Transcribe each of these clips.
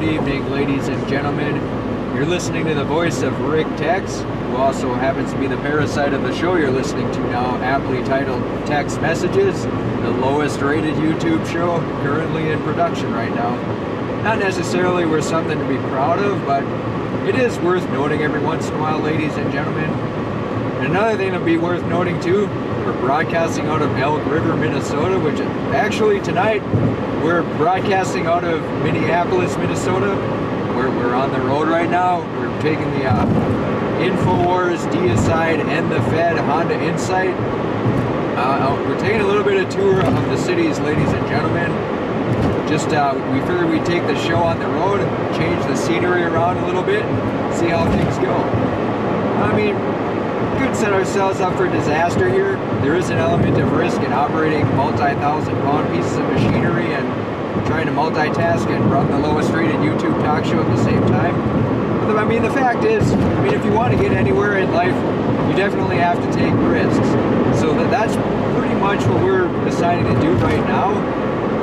evening, ladies and gentlemen. You're listening to the voice of Rick Tex, who also happens to be the parasite of the show you're listening to now, aptly titled Tex Messages, the lowest rated YouTube show currently in production right now. Not necessarily we're something to be proud of, but it is worth noting every once in a while, ladies and gentlemen. And another thing to be worth noting too, we're broadcasting out of Elk River, Minnesota, which actually tonight we're broadcasting out of Minneapolis, Minnesota, where we're on the road right now. We're taking the InfoWars, Deicide, and the Fed Honda Insight. We're taking a little bit of tour of the cities, ladies and gentlemen. Just we figured we'd take the show on the road, change the scenery around a little bit, and see how things go. I mean, we could set ourselves up for disaster here. There is an element of risk in operating multi-thousand-pound pieces of machinery and trying to multitask and run the lowest-rated YouTube talk show at the same time. But I mean, the fact is, if you want to get anywhere in life, you definitely have to take risks. So that's pretty much what we're deciding to do right now,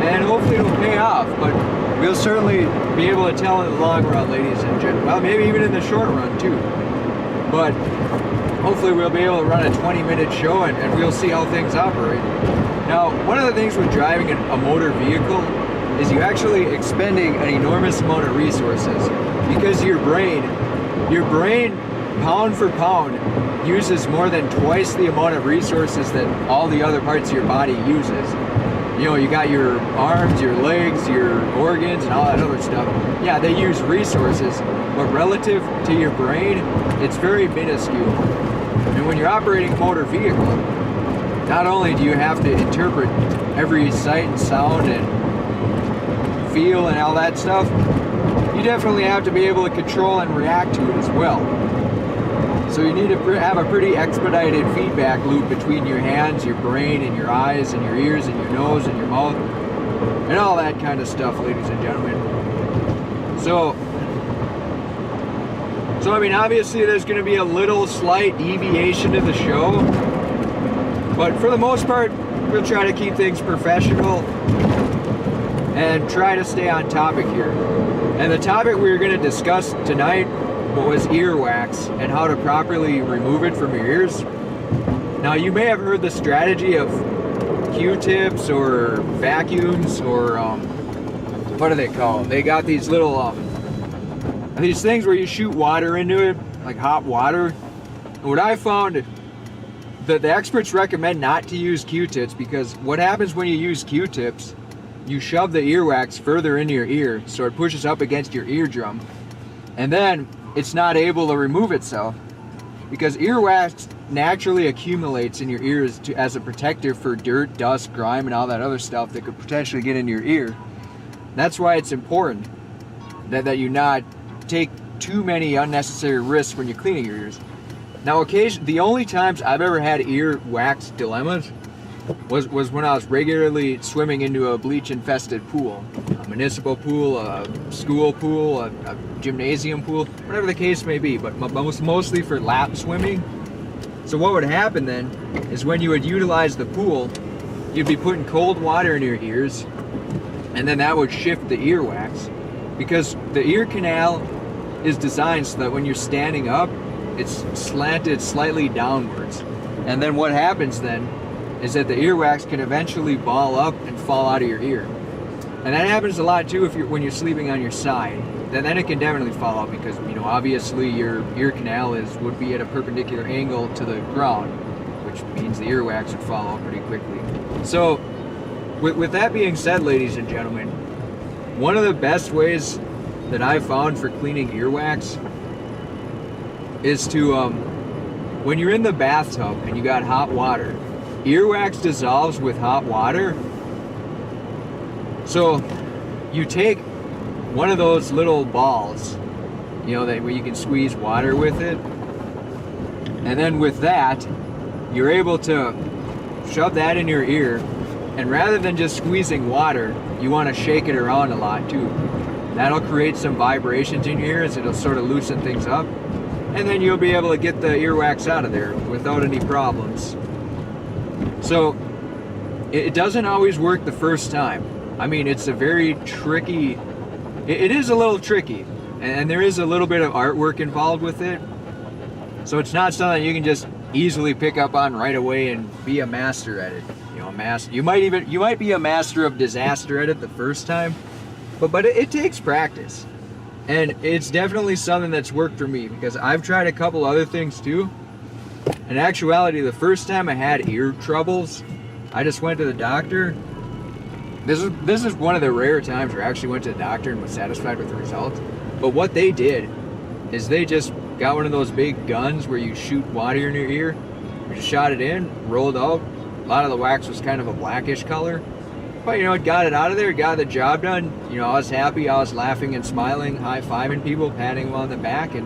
and hopefully it'll pay off. But we'll certainly be able to tell in the long run, ladies and gentlemen. Well, maybe even in the short run too. But hopefully we'll be able to run a 20-minute show and we'll see how things operate. Now, one of the things with driving a motor vehicle is you actually expending an enormous amount of resources, because your brain, pound for pound, uses more than twice the amount of resources that all the other parts of your body uses. You know, you got your arms, your legs, your organs, and all that other stuff. Yeah, they use resources, but relative to your brain, it's very minuscule. And when you're operating a motor vehicle, not only do you have to interpret every sight and sound and feel and all that stuff, you definitely have to be able to control and react to it as well. So you need to have a pretty expedited feedback loop between your hands, your brain, and your eyes, and your ears, and your nose, and your mouth, and all that kind of stuff, ladies and gentlemen. So I mean, obviously there's going to be a little slight deviation to the show, but for the most part, we'll try to keep things professional and try to stay on topic here. And the topic we were going to discuss tonight was earwax and how to properly remove it from your ears. Now, you may have heard the strategy of Q-tips or vacuums or what are they called? They got these little these things where you shoot water into it, like hot water. And what I found, that the experts recommend not to use Q-tips, because what happens when you use Q-tips, you shove the earwax further into your ear, so it pushes up against your eardrum, and then it's not able to remove itself, because earwax naturally accumulates in your ears as a protector for dirt, dust, grime, and all that other stuff that could potentially get into your ear. That's why it's important that you not take too many unnecessary risks when you're cleaning your ears. Now, the only times I've ever had earwax dilemmas was when I was regularly swimming into a bleach-infested pool, a municipal pool, a school pool, a gymnasium pool, whatever the case may be, but mostly for lap swimming. So what would happen then is when you would utilize the pool, you'd be putting cold water in your ears, and then that would shift the earwax, because the ear canal is designed so that when you're standing up, it's slanted slightly downwards. And then what happens then is that the earwax can eventually ball up and fall out of your ear. And that happens a lot too when you're sleeping on your side. Then it can definitely fall out, because obviously your ear canal would be at a perpendicular angle to the ground, which means the earwax would fall out pretty quickly. So with that being said, ladies and gentlemen, one of the best ways that I've found for cleaning earwax is to when you're in the bathtub and you got hot water, earwax dissolves with hot water. So you take one of those little balls, where you can squeeze water with it, and then with that, you're able to shove that in your ear, and rather than just squeezing water, you want to shake it around a lot too. That'll create some vibrations in your ears, it'll sort of loosen things up, and then you'll be able to get the earwax out of there without any problems. So it doesn't always work the first time. I mean, it's a very tricky it is a little tricky, and there is a little bit of artwork involved with it. So it's not something you can just easily pick up on right away and be a master at it. You know, you might be a master of disaster at it the first time, but it takes practice. And it's definitely something that's worked for me, because I've tried a couple other things too. In actuality, the first time I had ear troubles, I just went to the doctor. This is one of the rare times where I actually went to the doctor and was satisfied with the results. But what they did is they just got one of those big guns where you shoot water in your ear. We just shot it in, rolled out. A lot of the wax was kind of a blackish color. But, you know, it got it out of there, got the job done. You know, I was happy, I was laughing and smiling, high-fiving people, patting them on the back, and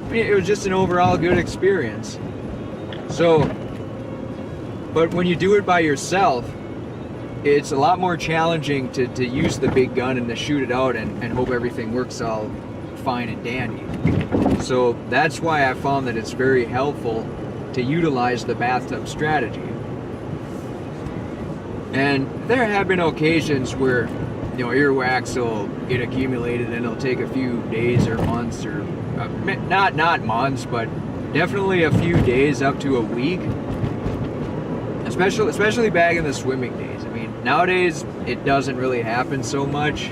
I mean, it was just an overall good experience. So, but when you do it by yourself, it's a lot more challenging to use the big gun and to shoot it out and hope everything works all fine and dandy. So that's why I found that it's very helpful to utilize the bathtub strategy. And there have been occasions where, you know, earwax will get accumulated and it'll take a few days or months, or not months, but definitely a few days up to a week. Especially back in the swimming days. I mean, nowadays it doesn't really happen so much,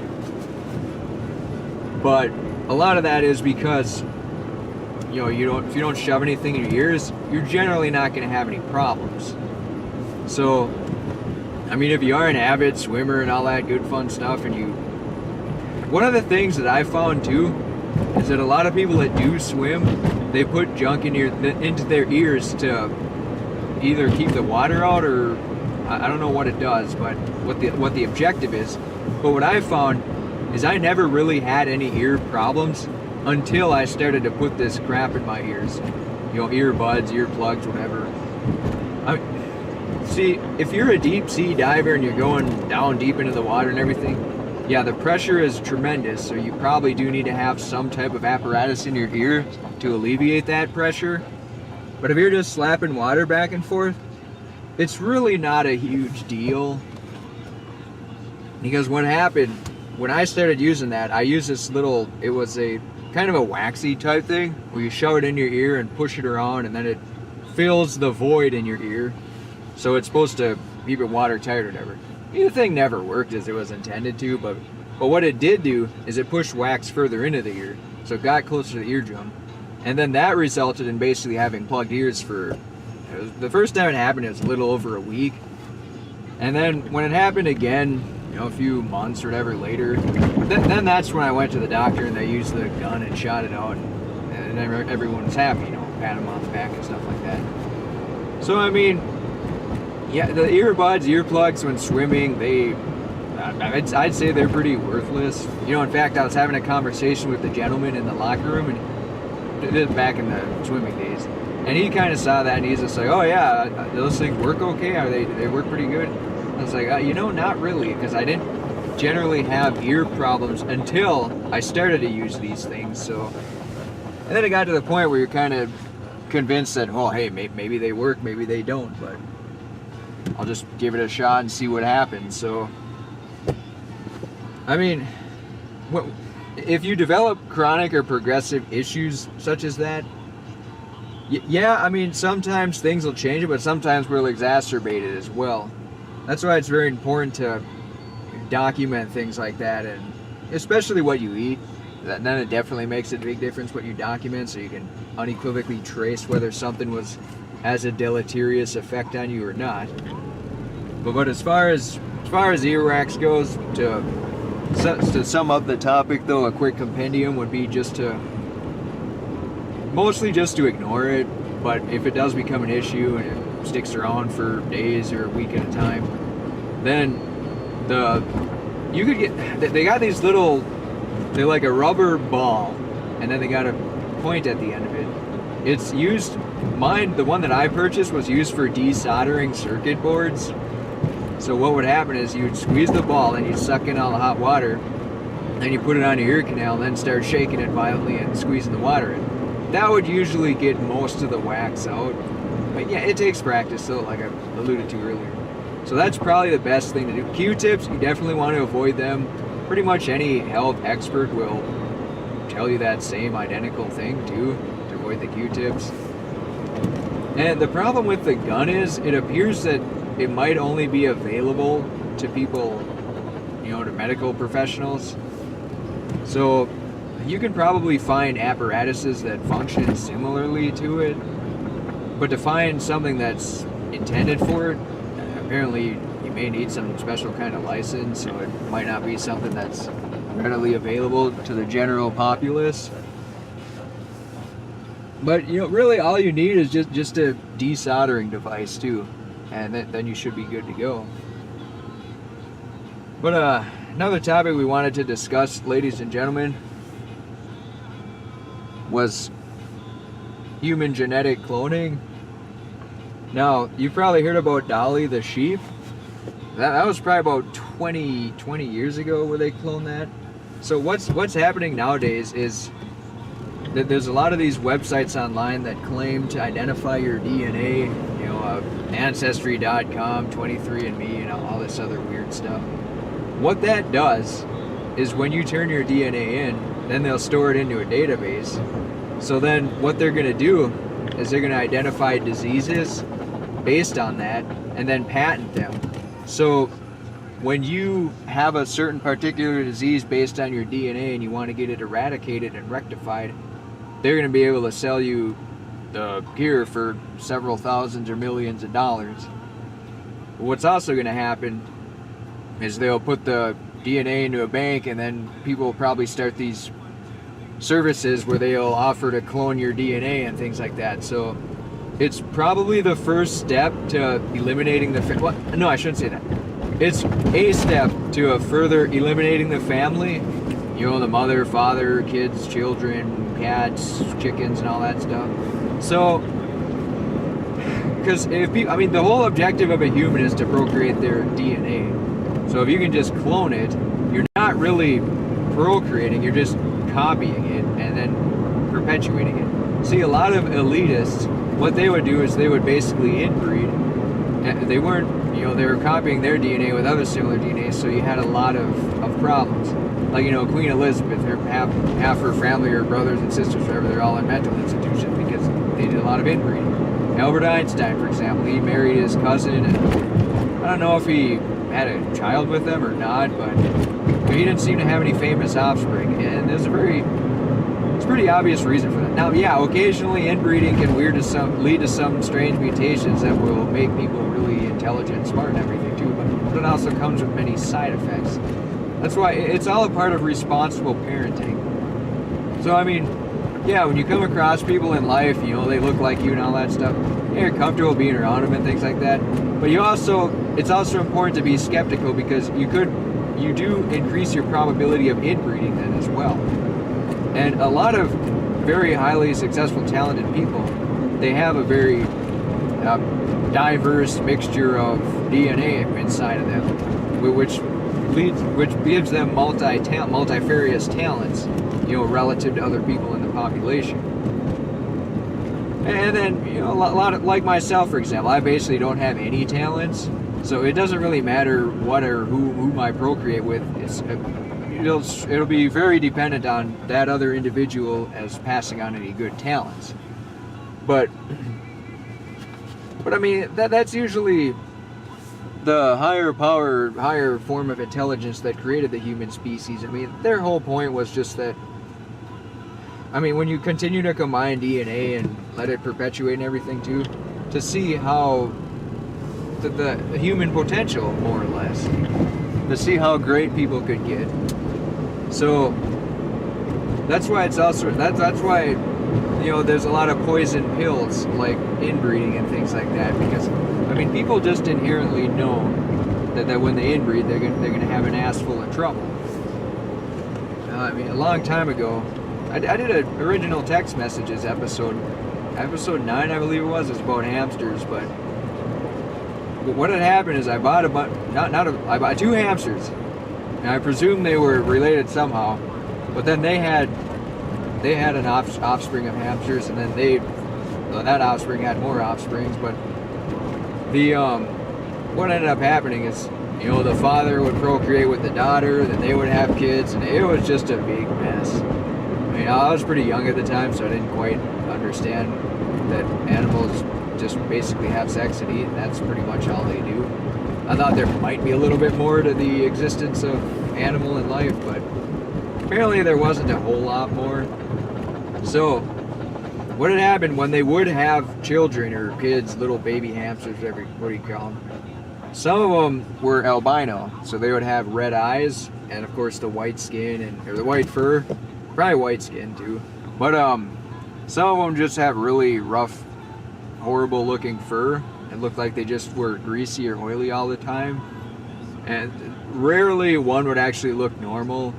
but a lot of that is because, you know, if you don't shove anything in your ears, you're generally not going to have any problems. So, I mean, if you are an avid swimmer and all that good fun stuff, and one of the things that I found too is that a lot of people that do swim, they put junk into their ears to either keep the water out, or I don't know what it does, but what the objective is. But what I found is I never really had any ear problems until I started to put this crap in my ears. You know, earbuds, earplugs, whatever. See, if you're a deep sea diver and you're going down deep into the water and everything, yeah, the pressure is tremendous, so you probably do need to have some type of apparatus in your ear to alleviate that pressure. But if you're just slapping water back and forth, it's really not a huge deal. Because what happened, when I started using that, I used this little, it was a kind of a waxy type thing, where you shove it in your ear and push it around, and then it fills the void in your ear. So it's supposed to keep it watertight or whatever. The thing never worked as it was intended to, but what it did do is it pushed wax further into the ear, so it got closer to the eardrum. And then that resulted in basically having plugged ears for, the first time it happened, it was a little over a week. And then when it happened again, you know, a few months or whatever later, then that's when I went to the doctor and they used the gun and shot it out, and everyone was happy, you know, pat them on the back and stuff like that. So, I mean, yeah, the earbuds, earplugs when swimming, I'd say they're pretty worthless. You know, in fact, I was having a conversation with the gentleman in the locker room, and back in the swimming days, and he kind of saw that, and he's just like, oh yeah, those things work okay? They work pretty good? I was like, you know, not really, because I didn't generally have ear problems until I started to use these things. So, and then it got to the point where you're kind of convinced that, oh hey, maybe they work, maybe they don't, but I'll just give it a shot and see what happens. So, I mean, if you develop chronic or progressive issues such as that, yeah, I mean, sometimes things will change it, but sometimes we'll exacerbate it as well. That's why it's very important to document things like that, and especially what you eat. Then it definitely makes a big difference what you document, so you can unequivocally trace whether something has a deleterious effect on you or not. But as far as earwax goes, to sum up the topic though, a quick compendium would be mostly just to ignore it. But if it does become an issue and it sticks around for days or a week at a time, then they got these little, they're like a rubber ball, and then they got a point at the end of it. It's used, the one that I purchased was used for desoldering circuit boards. So what would happen is you'd squeeze the ball and you'd suck in all the hot water, then you put it on your ear canal and then start shaking it violently and squeezing the water in. That would usually get most of the wax out. But yeah, it takes practice, so like I alluded to earlier. So that's probably the best thing to do. Q-tips, you definitely want to avoid them. pretty much any health expert will tell you that same identical thing too, to avoid the Q-tips. And the problem with the gun is, it appears that it might only be available to people, to medical professionals. So you can probably find apparatuses that function similarly to it, but to find something that's intended for it, apparently you may need some special kind of license, so it might not be something that's readily available to the general populace. But really all you need is just a desoldering device too, and then you should be good to go. But another topic we wanted to discuss, ladies and gentlemen, was human genetic cloning. Now, you've probably heard about Dolly the sheep. That was probably about 20 years ago where they cloned that. So what's happening nowadays is that there's a lot of these websites online that claim to identify your DNA, Ancestry.com, 23andMe, all this other weird stuff. What that does is when you turn your DNA in, then they'll store it into a database. So then what they're going to do is they're going to identify diseases based on that and then patent them. So when you have a certain particular disease based on your DNA and you want to get it eradicated and rectified, they're going to be able to sell you the cure for several thousands or millions of dollars. But what's also going to happen is they'll put the DNA into a bank, and then people will probably start these services where they'll offer to clone your DNA and things like that. So it's probably the first step to eliminating the no, I shouldn't say that. It's a step to further eliminating the family. The mother, father, kids, children, cats, chickens, and all that stuff. So, because the whole objective of a human is to procreate their DNA. So if you can just clone it, you're not really procreating, you're just copying it and then perpetuating it. See, a lot of elitists, what they would do is they would basically inbreed. And they weren't, they were copying their DNA with other similar DNA, so you had a lot of problems. Like, Queen Elizabeth, half her family, her brothers and sisters, whatever, they're all in mental institutions because they did a lot of inbreeding. Albert Einstein, for example, he married his cousin, and I don't know if he had a child with them or not, but he didn't seem to have any famous offspring, and there's a pretty obvious reason for that. Now, yeah, occasionally inbreeding can lead to some strange mutations that will make people really intelligent and smart and everything too, but it also comes with many side effects. That's why it's all a part of responsible parenting. So, yeah, when you come across people in life, they look like you and all that stuff, you're comfortable being around them and things like that. But it's also important to be skeptical, because you do increase your probability of inbreeding then as well. And a lot of very highly successful, talented people, they have a very diverse mixture of DNA inside of them, which gives them multifarious talents, relative to other people in the population. And then, a lot of, like myself, for example, I basically don't have any talents, so it doesn't really matter what or whom I procreate with. It'll be very dependent on that other individual as passing on any good talents. But that's usually the higher power, higher form of intelligence that created the human species. Their whole point was just that, when you continue to combine DNA and let it perpetuate and everything too, to see how the human potential, more or less, to see how great people could get. So that's why that's why there's a lot of poison pills like inbreeding and things like that, because people just inherently know that when they inbreed, they're gonna have an ass full of trouble. A long time ago, I did an original Tex Messages episode 9, I believe it was. It's about hamsters, but what had happened is I bought I bought 2 hamsters, and I presume they were related somehow. But then they had an offspring of hamsters, and then that offspring had more offsprings. But what ended up happening is you know, the father would procreate with the daughter, then they would have kids, and it was just a big mess. I mean, I was pretty young at the time, so I didn't quite understand that animals just basically have sex and eat, and that's pretty much all they do. I thought there might be a little bit more to the existence of animal in life, but apparently there wasn't a whole lot more. So what had happened when they would have children or kids, little baby hamsters, whatever you call them, some of them were albino, so they would have red eyes and of course the white skin or the white fur, probably white skin too. But some of them just have really rough, horrible looking fur. It looked like they just were greasy or oily all the time, and rarely one would actually look normal.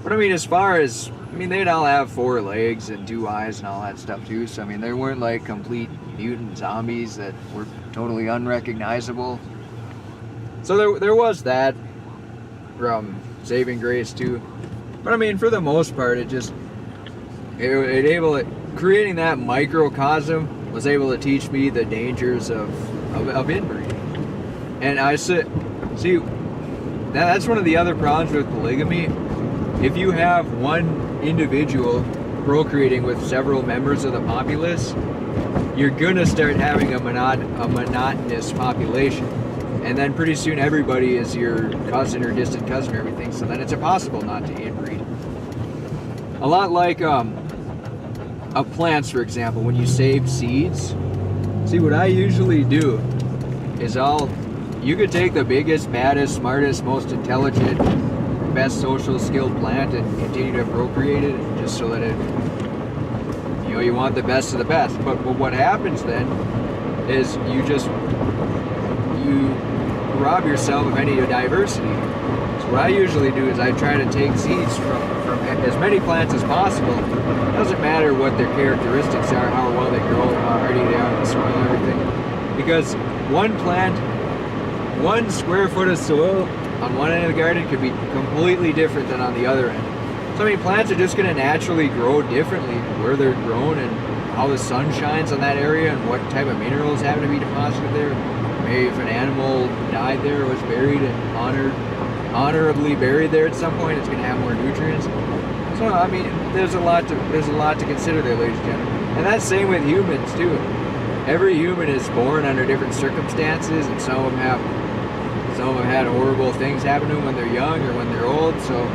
But I mean, as far as, I mean, they'd all have 4 legs and 2 eyes and all that stuff too, so I mean, they weren't like complete mutant zombies that were totally unrecognizable. So there was that from saving grace too. But I mean, for the most part, creating that microcosm was able to teach me the dangers of inbreeding. And I see, that's one of the other problems with polygamy. If you have one individual procreating with several members of the populace, you're gonna start having a monotonous population. And then pretty soon everybody is your cousin or distant cousin or everything, so then it's impossible not to inbreed. A lot like of plants, for example, when you save seeds. See, what I usually do is you could take the biggest, baddest, smartest, most intelligent, best social skilled plant and continue to procreate it just so that you want the best of the best. But what happens then is you rob yourself of any diversity. So what I usually do is I try to take seeds from as many plants as possible. It doesn't matter what their characteristics are, how well they grow, how hardy they are in the soil and everything. Because one plant, 1 square foot of soil on one end of the garden could be completely different than on the other end. So I mean, plants are just going to naturally grow differently where they're grown and how the sun shines on that area and what type of minerals happen to be deposited there. Maybe if an animal died there, was buried and honorably buried there at some point, it's going to have more nutrients. So I mean, there's a lot to consider there, ladies and gentlemen. And that's the same with humans too. Every human is born under different circumstances, and some of them have had horrible things happen to them when they're young or when they're old. So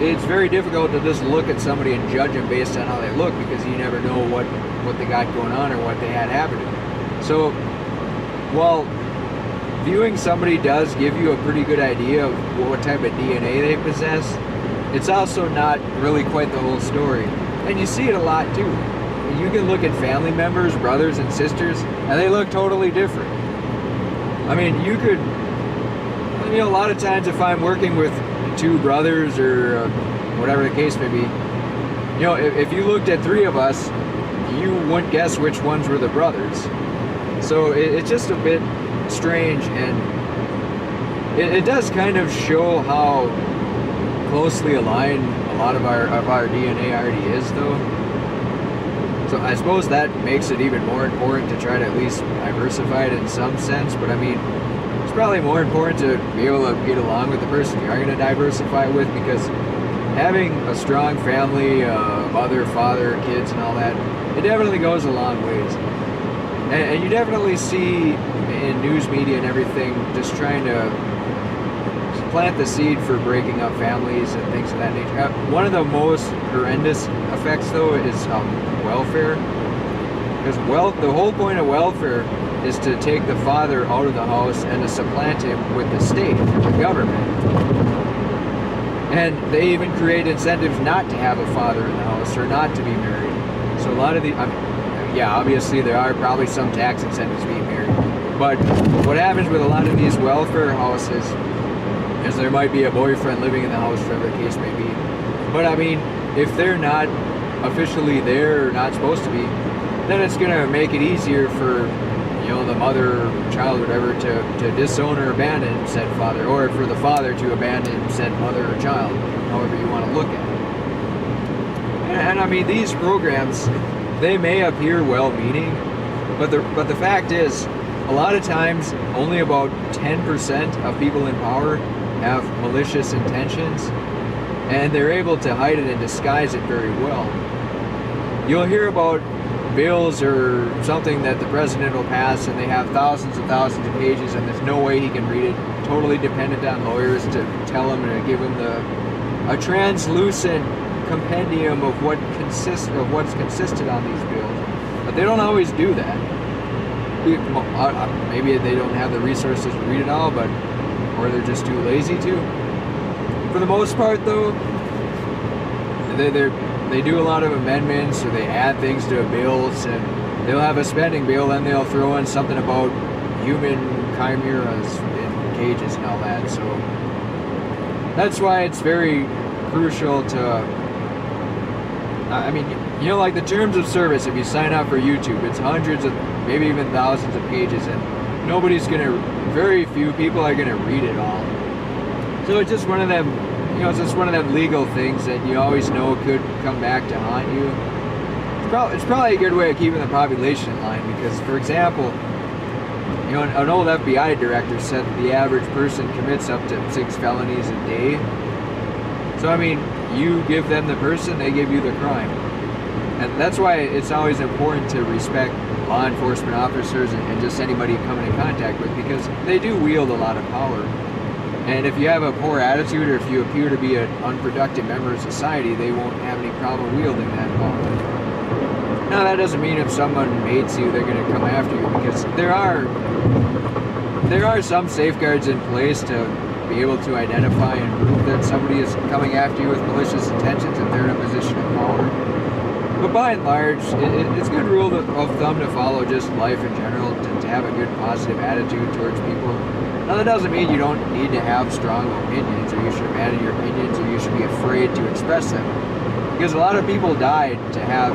it's very difficult to just look at somebody and judge them based on how they look, because you never know what they got going on or what they had happen to them. So while viewing somebody does give you a pretty good idea of what type of DNA they possess, it's also not really quite the whole story. And you see it a lot too. You can look at family members, brothers and sisters, and they look totally different. I mean, a lot of times if I'm working with 2 brothers or whatever the case may be, if you looked at 3 of us, you wouldn't guess which ones were the brothers. So it's just a bit strange, and it does kind of show how closely aligned a lot of our DNA already is, though. So I suppose that makes it even more important to try to at least diversify it in some sense. But I mean, it's probably more important to be able to get along with the person you are going to diversify with, because having a strong family, mother, father, kids, and all that, it definitely goes a long ways. And you definitely see in news media and everything just trying to plant the seed for breaking up families and things of that nature. One of the most horrendous effects, though, is welfare. Because the whole point of welfare is to take the father out of the house and to supplant him with the state, the government. And they even create incentives not to have a father in the house or not to be married. So a lot of obviously there are probably some tax incentives being married. But what happens with a lot of these welfare houses is there might be a boyfriend living in the house, whatever the case may be. But I mean, if they're not officially there or not supposed to be, then it's going to make it easier for the mother or child or whatever to disown or abandon said father, or for the father to abandon said mother or child, however you want to look at it. And I mean, these programs, they may appear well-meaning, but the fact is, a lot of times only about 10% of people in power have malicious intentions, and they're able to hide it and disguise it very well. You'll hear about bills or something that the president will pass, and they have thousands and thousands of pages, and there's no way he can read it. Totally dependent on lawyers to tell him and to give him a translucent compendium of what's consisted on these bills. But they don't always do that. Maybe they don't have the resources to read it all, or they're just too lazy to. For the most part, though, they do a lot of amendments, or they add things to bills, and they'll have a spending bill, and they'll throw in something about human chimeras in cages and all that. So that's why it's very crucial to, like the terms of service, if you sign up for YouTube, it's hundreds of, maybe even thousands of pages, and very few people are gonna read it all. So it's just one of them, it's just one of them legal things that you always know could come back to haunt you. It's probably a good way of keeping the population in line, because, for example, an old FBI director said that the average person commits up to 6 felonies a day. So, you give them the person, they give you the crime. And that's why it's always important to respect law enforcement officers and just anybody you come into contact with, because they do wield a lot of power. And if you have a poor attitude, or if you appear to be an unproductive member of society, they won't have any problem wielding that power. Now, that doesn't mean if someone hates you, they're going to come after you, because there are some safeguards in place to be able to identify and prove that somebody is coming after you with malicious intentions if they're in a position of power. But by and large, it's a good rule of thumb to follow just life in general, to have a good positive attitude towards people. Now, that doesn't mean you don't need to have strong opinions, or you should abandon your opinions, or you should be afraid to express them. Because a lot of people died to have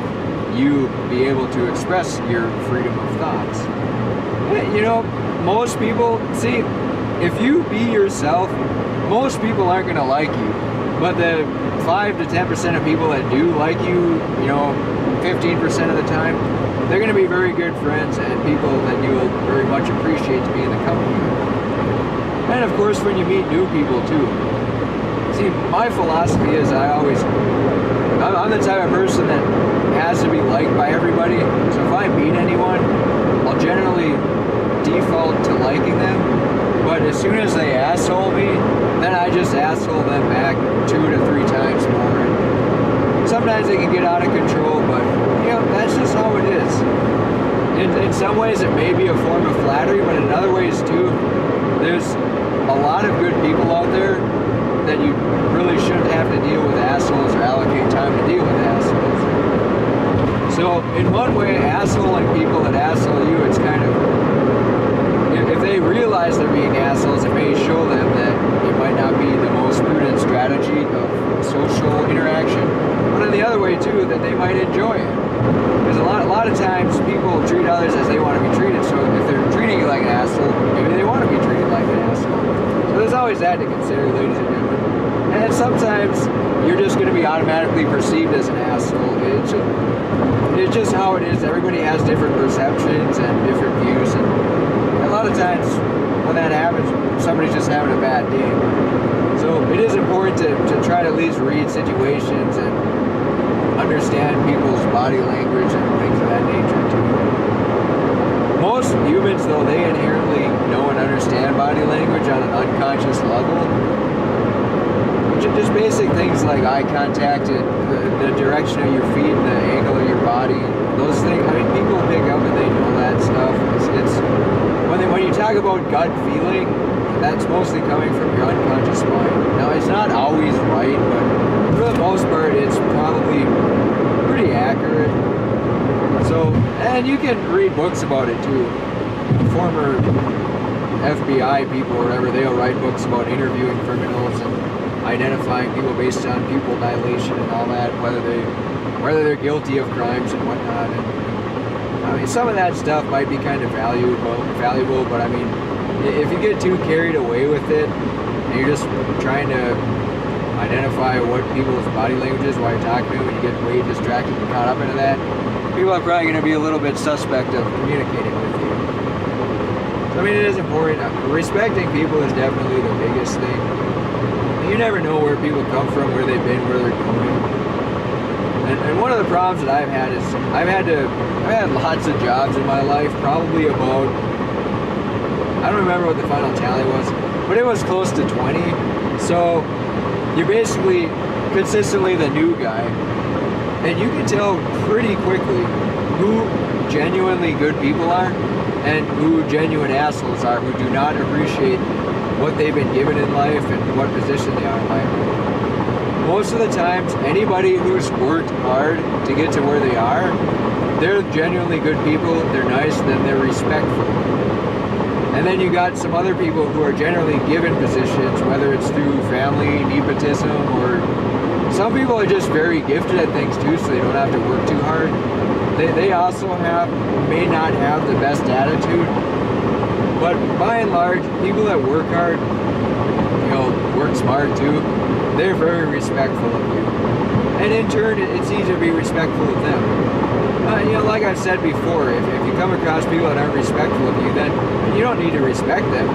you be able to express your freedom of thoughts. Most people, if you be yourself, most people aren't going to like you. But the 5 to 10% of people that do like you, 15% of the time, they're going to be very good friends and people that you will very much appreciate to be in the company of. And of course, when you meet new people too. See, my philosophy is I'm the type of person that has to be liked by everybody. So if I meet anyone, I'll generally default to liking them. But as soon as they asshole me, then I just asshole them back 2 to 3 times more. And sometimes they can get out of control, but that's just how it is. In some ways, it may be a form of flattery, but in other ways too, there's a lot of good people out there that you really shouldn't have to deal with assholes or allocate time to deal with assholes. So in one way, assholing people that asshole you, it's kind of, if they realize they're being assholes, it may show them that it might not be the most prudent strategy of social interaction. But in the other way too, that they might enjoy it. Because a lot of times people treat others as they want to be treated. So if they're treating you like an asshole, maybe they want to be treated like an asshole. So there's always that to consider, ladies and gentlemen. And sometimes you're just going to be automatically perceived as an asshole. It's just how it is. Everybody has different perceptions and different views. And a lot of times when that happens, somebody's just having a bad day. So it is important to try to at least read situations and understand people's body language and things of that nature too. Most humans, though, they inherently know and understand body language on an unconscious level. Just basic things like eye contact and the direction of your feet and the angle of your body. Those things, people pick up and they know that stuff. It's when you talk about gut feeling, that's mostly coming from your unconscious mind. Now, it's not always right, but for the most part, it's probably pretty accurate. So, and you can read books about it too. Former FBI people or whatever, they'll write books about interviewing criminals and identifying people based on pupil dilation and all that, whether they're guilty of crimes and whatnot. And some of that stuff might be kind of valuable, but if you get too carried away with it and you're just trying to identify what people's body language is while you're talking to them, and you get way distracted and caught up into that, people are probably going to be a little bit suspect of communicating with you. I mean, it is important. Respecting people is definitely the biggest thing. You never know where people come from, where they've been, where they're going. And one of the problems that I've had is I've had lots of jobs in my life, probably about, I don't remember what the final tally was, but it was close to 20. So you're basically consistently the new guy. And you can tell pretty quickly who genuinely good people are and who genuine assholes are, who do not appreciate what they've been given in life and what position they are in life. Most of the times, anybody who's worked hard to get to where they are, they're genuinely good people, they're nice, then they're respectful. And then you got some other people who are generally given positions, whether it's through family, nepotism, or some people are just very gifted at things too, so they don't have to work too hard. They also may not have the best attitude, but by and large, people that work hard, work smart too, they're very respectful of you. And in turn, it's easy to be respectful of them. Like I've said before, if you come across people that aren't respectful of you, then you don't need to respect them.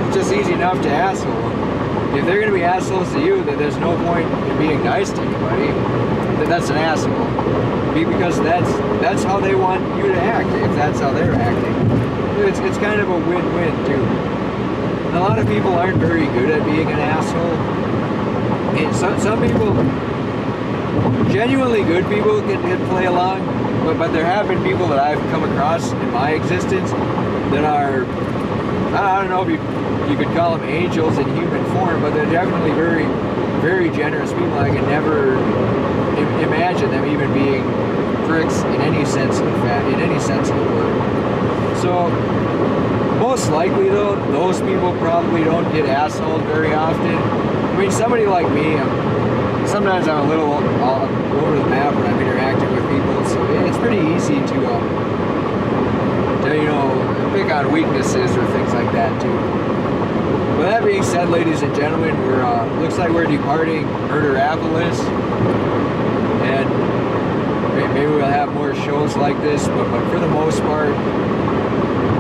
It's just easy enough to asshole them. If they're going to be assholes to you, then there's no point in being nice to anybody. That's an asshole. Because that's how they want you to act, if that's how they're acting. It's kind of a win-win, too. And a lot of people aren't very good at being an asshole. And some people, genuinely good people can play along, but there have been people that I've come across in my existence that are, I don't know if you could call them angels in human form, but they're definitely very, very generous people. I can never imagine them even being pricks in any sense of the word. So most likely though, those people probably don't get assholed very often. I mean, somebody like me, sometimes I'm a little all over the map when I'm interacting with people, so it's pretty easy to pick on weaknesses or things like that too. With that being said, ladies and gentlemen, looks like we're departing Murderapolis, and maybe we'll have more shows like this, but for the most part,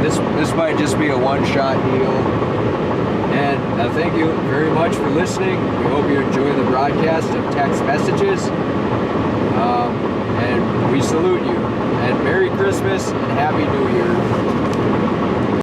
this might just be a one-shot deal. And thank you very much for listening. We hope you enjoy the broadcast of Tex Messages. And we salute you. And Merry Christmas and Happy New Year.